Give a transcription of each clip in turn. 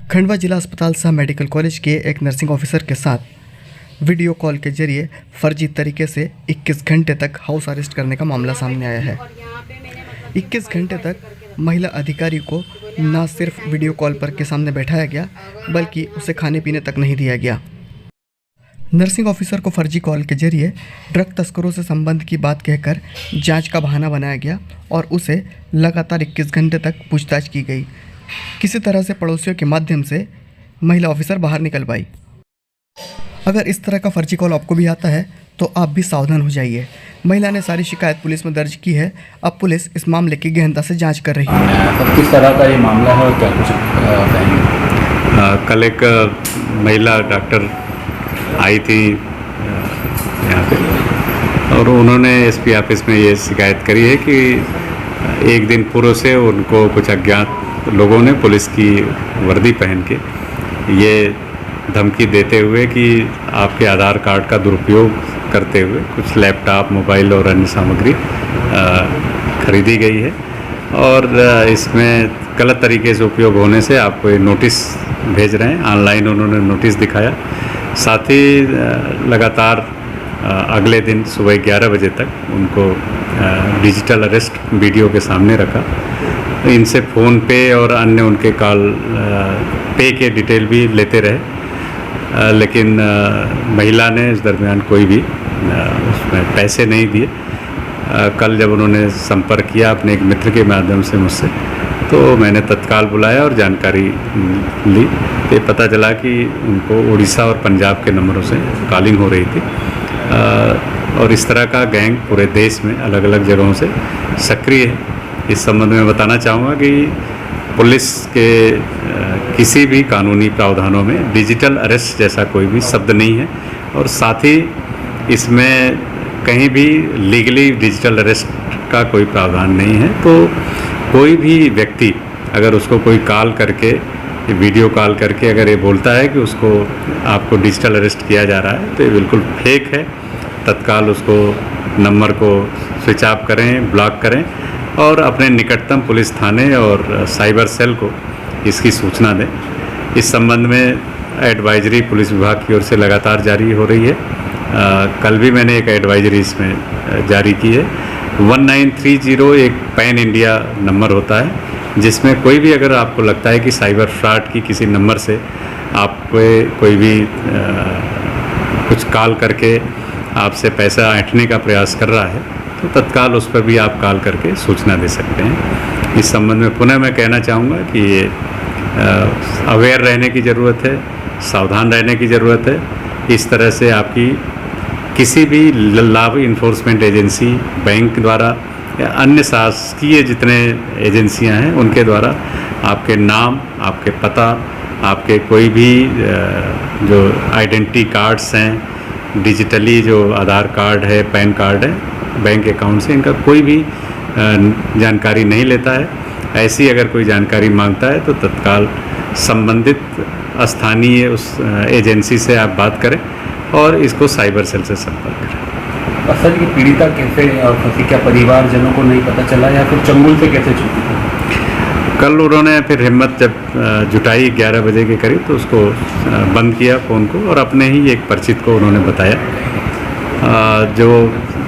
खंडवा जिला अस्पताल सह मेडिकल कॉलेज के एक नर्सिंग ऑफिसर के साथ वीडियो कॉल के जरिए फर्जी तरीके से 21 घंटे तक हाउस अरेस्ट करने का मामला सामने आया है। 21 घंटे तक महिला अधिकारी को न सिर्फ वीडियो कॉल पर के सामने बैठाया गया बल्कि उसे खाने पीने तक नहीं दिया गया। नर्सिंग ऑफिसर को फर्जी कॉल के जरिए ड्रग तस्करों से संबंध की बात कहकर जांच का बहाना बनाया गया और उसे लगातार 21 घंटे तक पूछताछ की गई। किसी तरह से पड़ोसियों के माध्यम से महिला ऑफिसर बाहर निकल पाई। अगर इस तरह का फर्जी कॉल आपको भी आता है तो आप भी सावधान हो जाइए। महिला ने सारी शिकायत पुलिस में दर्ज की है। अब पुलिस इस मामले की गहनता से जांच कर रही है। तो किस तरह का ये मामला है और क्या कुछ कहेंगे? कल एक महिला डॉक्टर आई थी यहाँ पे और उन्होंने एसपी ऑफिस में ये शिकायत करी है कि एक दिन पूर्व से उनको कुछ अज्ञात लोगों ने पुलिस की वर्दी पहन के ये धमकी देते हुए कि आपके आधार कार्ड का दुरुपयोग करते हुए कुछ लैपटॉप, मोबाइल और अन्य सामग्री खरीदी गई है और इसमें गलत तरीके से उपयोग होने से आपको ये नोटिस भेज रहे हैं। ऑनलाइन उन्होंने नोटिस दिखाया। साथ ही लगातार अगले दिन सुबह 11 बजे तक उनको डिजिटल अरेस्ट वीडियो के सामने रखा। इनसे फ़ोन पे और अन्य उनके कॉल पे के डिटेल भी लेते रहे, लेकिन महिला ने इस दरमियान कोई भी उसमें पैसे नहीं दिए। कल जब उन्होंने संपर्क किया अपने एक मित्र के माध्यम से मुझसे, तो मैंने तत्काल बुलाया और जानकारी ली। तो ये पता चला कि उनको उड़ीसा और पंजाब के नंबरों से कॉलिंग हो रही थी और इस तरह का गैंग पूरे देश में अलग अलग जगहों से सक्रिय है। इस संबंध में बताना चाहूँगा कि पुलिस के किसी भी कानूनी प्रावधानों में डिजिटल अरेस्ट जैसा कोई भी शब्द नहीं है और साथ ही इसमें कहीं भी लीगली डिजिटल अरेस्ट का कोई प्रावधान नहीं है। तो कोई भी व्यक्ति अगर उसको कोई कॉल करके, वीडियो कॉल करके अगर ये बोलता है कि उसको आपको डिजिटल अरेस्ट किया जा रहा है तो ये बिल्कुल फेक है। तत्काल उसको नंबर को स्विच ऑफ करें, ब्लॉक करें और अपने निकटतम पुलिस थाने और साइबर सेल को इसकी सूचना दें। इस संबंध में एडवाइजरी पुलिस विभाग की ओर से लगातार जारी हो रही है। कल भी मैंने एक एडवाइजरी इसमें जारी की है। 1930 एक पैन इंडिया नंबर होता है जिसमें कोई भी अगर आपको लगता है कि साइबर फ्रॉड की किसी नंबर से आपको कोई भी कुछ कॉल करके आपसे पैसा ऐंठने का प्रयास कर रहा है तो तत्काल उस पर भी आप कॉल करके सूचना दे सकते हैं। इस संबंध में पुनः मैं कहना चाहूँगा कि ये अवेयर रहने की ज़रूरत है, सावधान रहने की ज़रूरत है। इस तरह से आपकी किसी भी लाभ इन्फोर्समेंट एजेंसी, बैंक द्वारा या अन्य शासकीय जितने एजेंसियां हैं उनके द्वारा आपके नाम, आपके पता, आपके कोई भी जो आइडेंटिटी कार्ड्स हैं, डिजिटली जो आधार कार्ड है, पैन कार्ड है, बैंक अकाउंट से इनका कोई भी जानकारी नहीं लेता है। ऐसी अगर कोई जानकारी मांगता है तो तत्काल संबंधित स्थानीय उस एजेंसी से आप बात करें और इसको साइबर सेल से संपर्क करें। असल की पीड़िता कैसे और फंसी, क्या परिवारजनों को नहीं पता चला या फिर चंगुल से कैसे छूटी? कल उन्होंने फिर हिम्मत जब जुटाई 11 बजे के करीब तो उसको बंद किया फ़ोन को और अपने ही एक परिचित को उन्होंने बताया। जो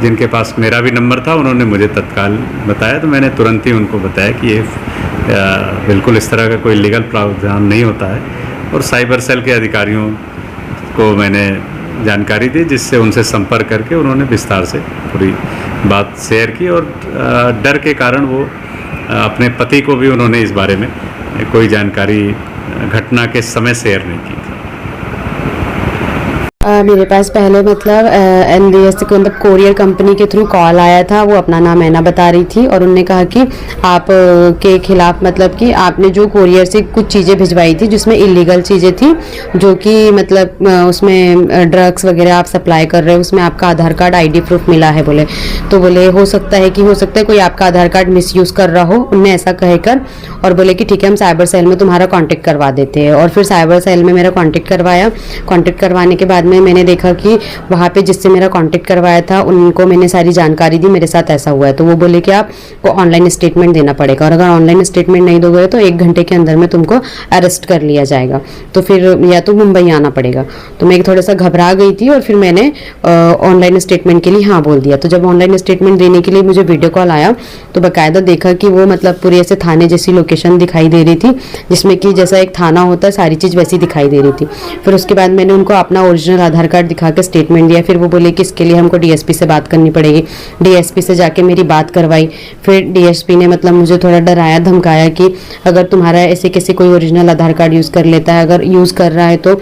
जिनके पास मेरा भी नंबर था उन्होंने मुझे तत्काल बताया तो मैंने तुरंत ही उनको बताया कि ये बिल्कुल इस तरह का कोई लीगल प्रावधान नहीं होता है और साइबर सेल के अधिकारियों को मैंने जानकारी दी जिससे उनसे संपर्क करके उन्होंने विस्तार से पूरी बात शेयर की और डर के कारण वो अपने पति को भी उन्होंने इस बारे में कोई जानकारी घटना के समय शेयर नहीं की थी। मेरे पास पहले मतलब NDS के मतलब कोरियर कंपनी के थ्रू कॉल आया था। वो अपना नाम ऐना बता रही थी और उन्होंने कहा कि आप के खिलाफ मतलब कि आपने जो कोरियर से कुछ चीज़ें भिजवाई थी जिसमें इलीगल चीज़ें थी, जो कि मतलब उसमें ड्रग्स वगैरह आप सप्लाई कर रहे हो, उसमें आपका आधार कार्ड ID प्रूफ मिला है बोले। तो बोले हो सकता है कोई आपका आधार कार्ड मिसयूज़ कर रहा हो। उनने ऐसा कहकर और बोले कि ठीक है हम साइबर सेल में तुम्हारा कॉन्टेक्ट करवा देते हैं। और फिर साइबर सेल में मेरा कॉन्टेक्ट करवाया। कॉन्टेक्ट करवाने के बाद में मैंने देखा कि वहाँ पे जिससे मेरा कांटेक्ट करवाया था उनको मैंने सारी जानकारी दी, मेरे साथ ऐसा हुआ है। तो वो बोले कि आपको ऑनलाइन स्टेटमेंट देना पड़ेगा और अगर ऑनलाइन स्टेटमेंट नहीं दोगे तो 1 घंटे के अंदर में तुमको अरेस्ट कर लिया जाएगा, तो फिर या तो मुंबई आना पड़ेगा। तो मैं थोड़ा सा घबरा गई थी और फिर मैंने ऑनलाइन स्टेटमेंट के लिए हाँ बोल दिया। तो जब ऑनलाइन स्टेटमेंट देने के लिए मुझे वीडियो कॉल आया तो बाकायदा देखा कि वो मतलब पूरी ऐसे थाने जैसी लोकेशन दिखाई दे रही थी, जिसमें कि जैसा एक थाना होता है सारी चीज़ वैसी दिखाई दे रही थी। फिर उसके बाद मैंने उनको अपना ओरिजिनल आधार कार्ड दिखा के स्टेटमेंट दिया। फिर वो बोले कि इसके लिए हमको डीएसपी से बात करनी पड़ेगी। डीएसपी से जाके मेरी बात करवाई। फिर डीएसपी ने मतलब मुझे थोड़ा डराया धमकाया कि अगर तुम्हारा ऐसे किसी कोई ओरिजिनल आधार कार्ड यूज़ कर लेता है, अगर यूज़ कर रहा है तो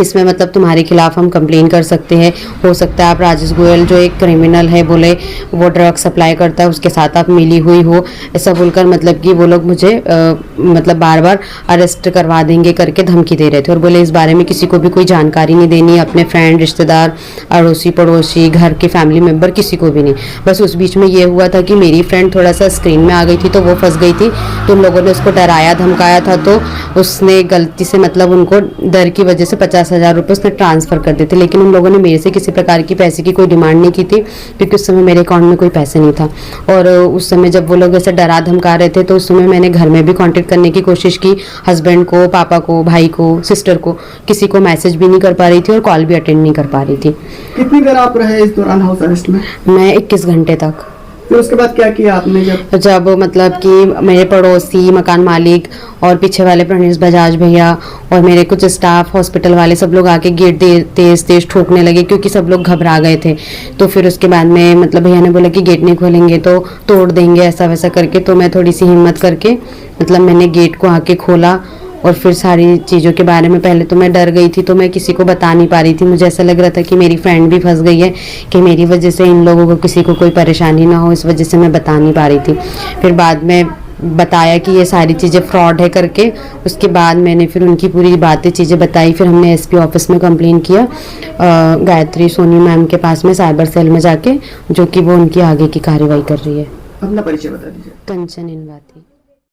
इसमें मतलब तुम्हारे खिलाफ हम कंप्लेन कर सकते हैं। हो सकता है आप राजेश गोयल जो एक क्रिमिनल है, बोले वो ड्रग सप्लाई करता है, उसके साथ आप मिली हुई हो, ऐसा बोलकर मतलब कि वो लोग मुझे मतलब बार बार अरेस्ट करवा देंगे करके धमकी दे रहे थे। और बोले इस बारे में किसी को भी कोई जानकारी नहीं देनी, अपने फ्रेंड, रिश्तेदार, अड़ोसी पड़ोसी, घर के फैमिली मेम्बर, किसी को भी नहीं। बस उस बीच में ये हुआ था कि मेरी फ्रेंड थोड़ा सा स्क्रीन में आ गई थी तो वो फंस गई थी। तो उन लोगों ने उसको डराया धमकाया था तो उसने गलती से मतलब उनको डर की वजह से 50,000 रुपये उसने ट्रांसफ़र कर दिए थे। लेकिन उन लोगों ने मेरे से किसी प्रकार की पैसे की कोई डिमांड नहीं की थी क्योंकि उस समय मेरे अकाउंट में कोई पैसे नहीं था। और उस समय जब वो लोग ऐसे डरा धमका रहे थे तो उस समय मैंने घर में भी कांटेक्ट करने की कोशिश की, हस्बैंड को, पापा को, भाई को, सिस्टर को, किसी को मैसेज भी नहीं कर पा रही थी और कॉल भी अटेंड नहीं कर पा रही थी। कितनी देर आप रहे इस दौरान हाउस अरेस्ट में? मैं 21 घंटे तक। फिर उसके बाद क्या किया आपने? जब मतलब कि मेरे पड़ोसी, मकान मालिक और पीछे वाले प्रणेश बजाज भैया और मेरे कुछ स्टाफ, हॉस्पिटल वाले सब लोग आके गेट तेज तेज ठोकने लगे क्योंकि सब लोग घबरा गए थे। तो फिर उसके बाद में मतलब भैया ने बोला कि गेट नहीं खोलेंगे तो तोड़ देंगे, ऐसा वैसा करके। तो मैं थोड़ी सी हिम्मत करके मतलब मैंने गेट को आके खोला और फिर सारी चीज़ों के बारे में पहले तो मैं डर गई थी तो मैं किसी को बता नहीं पा रही थी। मुझे ऐसा लग रहा था कि मेरी फ्रेंड भी फंस गई है, कि मेरी वजह से इन लोगों को किसी को कोई परेशानी ना हो, इस वजह से मैं बता नहीं पा रही थी। फिर बाद में बताया कि ये सारी चीज़ें फ्रॉड है करके। उसके बाद मैंने फिर उनकी पूरी बातें चीज़ें बताई। फिर हमने एसपी ऑफिस में कंप्लेन किया गायत्री सोनी मैम के पास में, साइबर सेल में जाके, जो कि वो उनकी आगे की कार्रवाई कर रही है। अपना परिचय बता दीजिए। कंचन इनवाती।